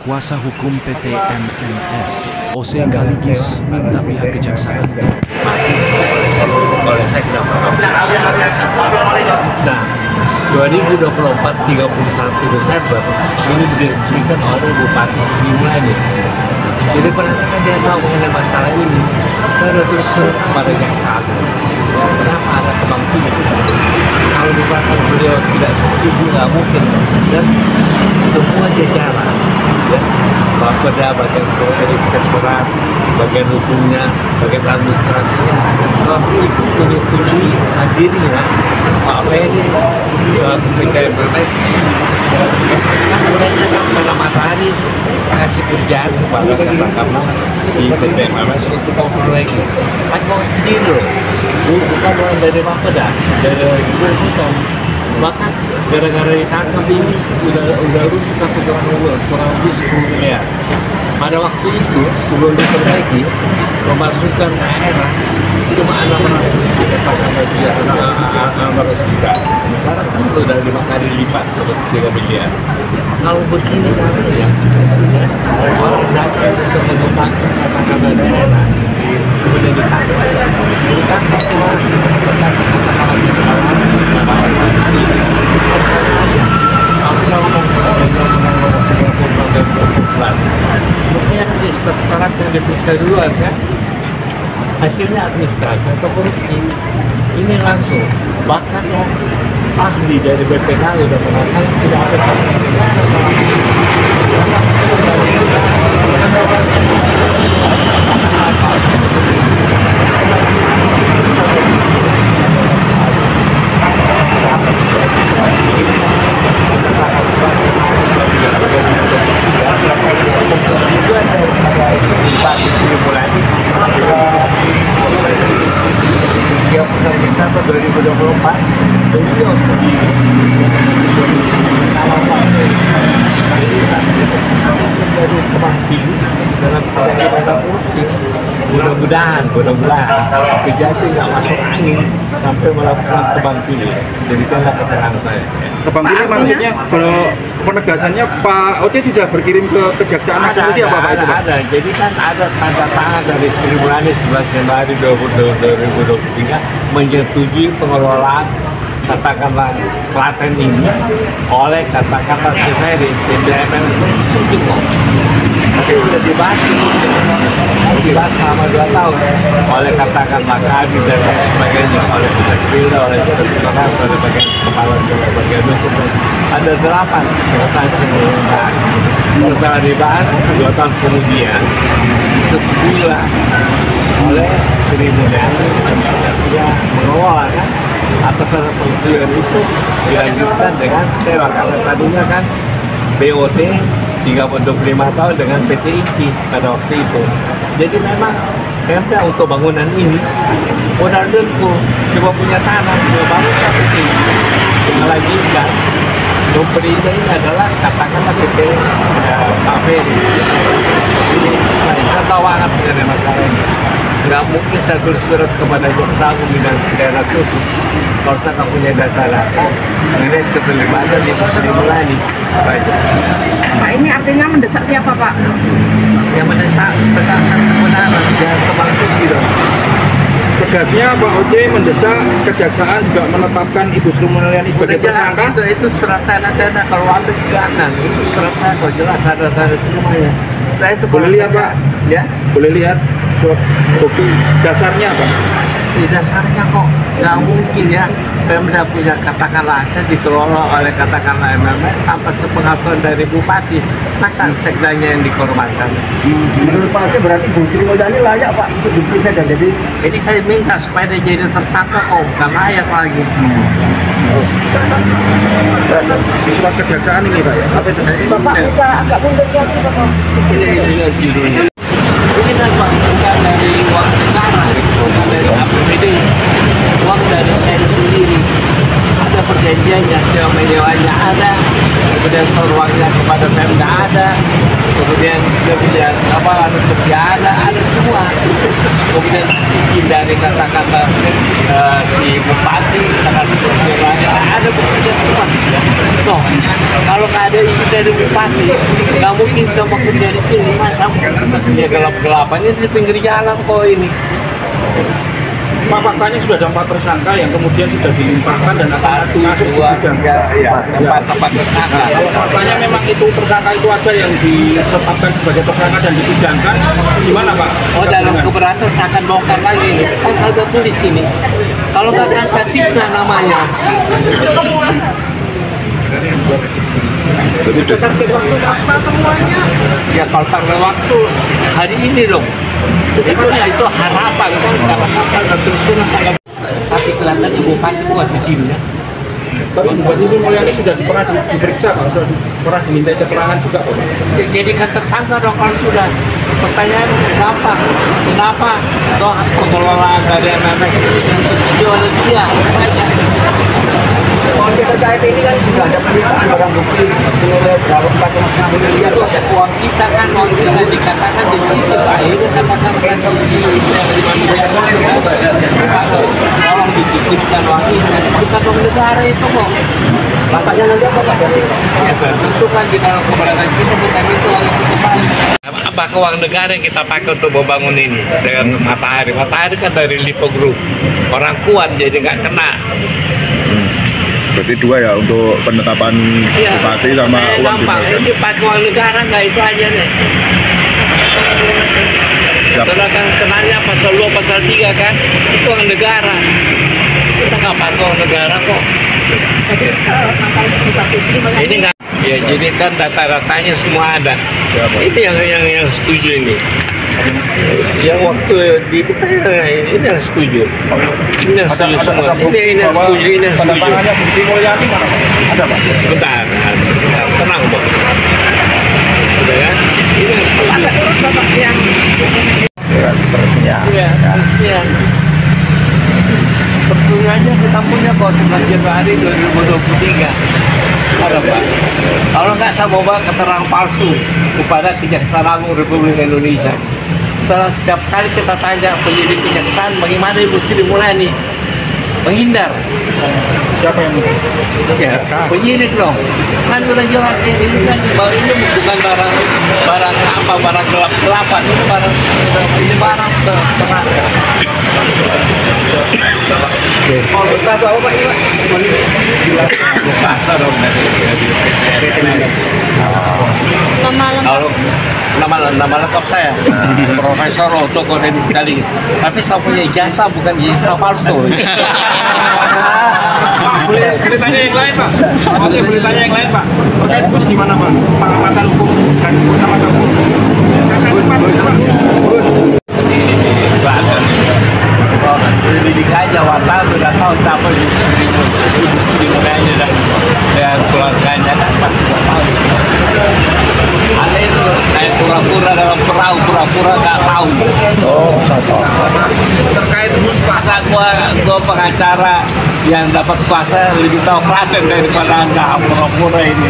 Kuasa hukum PT MMS, OC Galigis, minta pihak kejaksaan tidak oleh Sekda. Nah, 2024 31 Desember ini diresmikan oleh Bupati Sri Mulyani. Jadi pernah dia tahu mengenai masalah ini, saya sudah terus surat kepada jaksa agung. Kenapa ada tebang pilih? Kalau misalkan beliau tidak setuju, nggak mungkin. Dan semua jajaran, ya, Bapeda, bagian inspektorat, bagian hukumnya, bagian administrasinya, kalau ikut menyetujui hadirnya Pak Ferry ketika MMS, kan mereka pada matahari kasih kerjaan kepada katakanlah di PT MMS untuk memperbaiki. Kan mau sendiri loh, bukan orang dari Bapeda, dari hukum. Bahkan gara-gara ditangkap ini udah rusak satu kurang lebih 10 miliar. Pada waktu itu sebelum diperbaiki pemasukan daerah cuma 600 juta. Sekarang kan sudah 5 kali lipat, seperti 3 miliar. Kalau begini caranya, orang datang untuk mengembangkan kata-kata daerah kemudian ditangkap. Ditangkap semua maksudnya inspektorat yang diperiksa duluan kan, hasilnya administrasi atau korupsi. Ini langsung, bahkan ahli dari BPK sudah mengatakan tidak ada mudah-mudahan Kejati nggak masuk angin sampai melakukan tebang pilih. Jadikanlah keterangan saya. Tebang pilih maksudnya kalau penegasannya Pak Oce sudah berkirim ke kejaksaan nanti apa Pak itu Pak? Ada, jadi kan ada tanda tangan dari Sri Mulyani 11 Januari 2023 menyetujui pengelolaan katakanlah Klaten ini oleh katakanlah Ferry TDMN tapi sudah dibahas selama 2 tahun oleh katakanlah kami dan sebagainya, oleh Sekda, oleh Sekda, oleh bagian kepala bagian hukum. Ada 8 instansi pemerintahan. Setelah dibahas 2 tahun kemudian disetujuilah oleh Sri Mulyani dia mengelola kan, atas persetujuan itu dilanjutkan dengan sewa karena tadinya kan BOT 25 tahun dengan PT INCI pada waktu itu. Jadi memang Pemda untuk bangunan ini modal dengkul, cuma punya tanah, cuma bangun PT INCI. Melanjutkan pemberinya ini adalah katakanlah PT Pak Ferry. Jadi kita tahu banget mengenai masalah ini. Nggak mungkin saya tulis surat kepada jaksa agung dan daerah khusus kalau saya nggak punya data-data mengenai keterlibatan di Sri Mulyani. Pak, ini artinya mendesak siapa Pak? Yang mendesak tegakkan kebenaran, jangan tebang pilih dong. Tegasnya Pak Oce mendesak kejaksaan juga menetapkan Ibu Sri Mulyani sebagai tersangka. Itu surat tanda kalau ambil silakan. Itu surat saya kalau jelas ada semuanya. Saya itu boleh lihat Pak? Ya? Boleh lihat surat bukti dasarnya Pak? Di dasarnya kok nggak mungkin ya Pemda punya katakanlah aset dikelola oleh katakanlah MMS tanpa sepengetahuan dari Bupati. Masa sekdanya yang dikorbankan? Menurut Pak Oce berarti Bu Sri Mulyani layak Pak untuk diperiksa dan jadi ini saya minta supaya dia jadi tersangka kok bukan layak lagi. Di surat kejaksaan ini Pak ya? Apa itu? Bapak bisa agak mundur lagi Bapak. Ini judulnya. Ini kan bukan dari uang negara, bukan dari APBD, uang dari saya sendiri. ada perjanjiannya, sewa menyewanya ada, kemudian ruangnya kepada Pemda ada, kemudian kerja ada semua. Kemudian hindari kata-kata si bupati, kata-kata ada bekerja semua. Toh, kalau nggak ada izin dari bupati, nggak mungkin kita mau kerja di sini. Masa kita kerja gelap-gelapannya di pinggir jalan kok ini. Pak, faktanya sudah ada 4 tersangka yang kemudian sudah dilimpahkan dan akan tempat tersangka. Kalau faktanya memang itu tersangka itu aja yang ditetapkan sebagai tersangka dan disidangkan, gimana Pak? Oh, dalam keberatan saya akan bongkar lagi ini. Kan saya udah tulis ini. Kalau nggak akan saya fitnah namanya. Ya kalau target waktu hari ini dong. Itu harapan kan karena terus sangat. Tapi kelihatannya bupati kuat di sini ya. Tapi Bupati Sri Mulyani sudah pernah diperiksa Pak, sudah pernah diminta keterangan juga Pak. Jadi kan tersangka dong kalau sudah. Pertanyaan gampang, kenapa toh pengelolaan dari anak-anak ini disetujui oleh dia? Kalau kita terkait ini kan sudah ada permintaan barang bukti senilai berapa 4,5 miliar. Uang kita kan, uang kita dikatakan dititip, akhirnya katakan orang dititipkan uang ini, bukan uang negara itu kok. Bataknya nanti apa Pak? Ya tentu kan di dalam keberatan kita minta uang itu kembali. Apakah uang negara yang kita pakai untuk membangun ini dengan matahari? Matahari kan dari Lipo Group, orang kuat jadi nggak kena. Berarti 2 ya untuk penetapan bupati sama uang gampang. Ini pakai uang negara nggak itu aja nih. Setelah kan kenanya pasal 2, pasal 3 kan, itu uang negara. Kita nggak pakai uang negara kok. Ini nggak, ya jadi kan data-datanya semua ada. Ini yang setuju ini. Yang waktu di ini yang setuju. Ini yang setuju semua. Ini yang setuju, ini yang setuju. Tangannya Bukti Mulyani mana? Ada Pak? Bentar, tenang Bang. Sudah kan? Ini yang setuju. Iya, persetujuan. Persetujuannya kita punya kok 11 Januari 2023. Ada Pak. Kalau nggak saya bawa keterangan palsu kepada Kejaksaan Agung Republik Indonesia. Setiap kali kita tanya penyidik kejaksaan bagaimana Ibu Sri Mulyani menghindar. Siapa yang Ya, penyidik dong. Kan udah jelas ini kan bahwa ini bukan barang gelap-gelapan, ini barang terang. Mau Ustaz apa Pak ini Pak? Pasar dong dari nama lengkap saya Profesor Otto Kodeni sekali. Tapi saya punya ijazah bukan ijazah palsu. boleh tanya yang lain Pak? Oke, boleh tanya yang lain Pak. Oke, terus gimana Pak? Pengamatan hukum dan pengamatan hukum. Pendidik aja wartawan sudah tahu siapa Sri Mulyani dan keluarganya kan pasti sudah tahu. Ada itu kayak pura-pura dalam perahu, pura-pura nggak tahu. Oh, nggak tahu. Terkait masa gua pengacara yang dapat kuasa lebih tahu Klaten daripada anda pura-pura ini.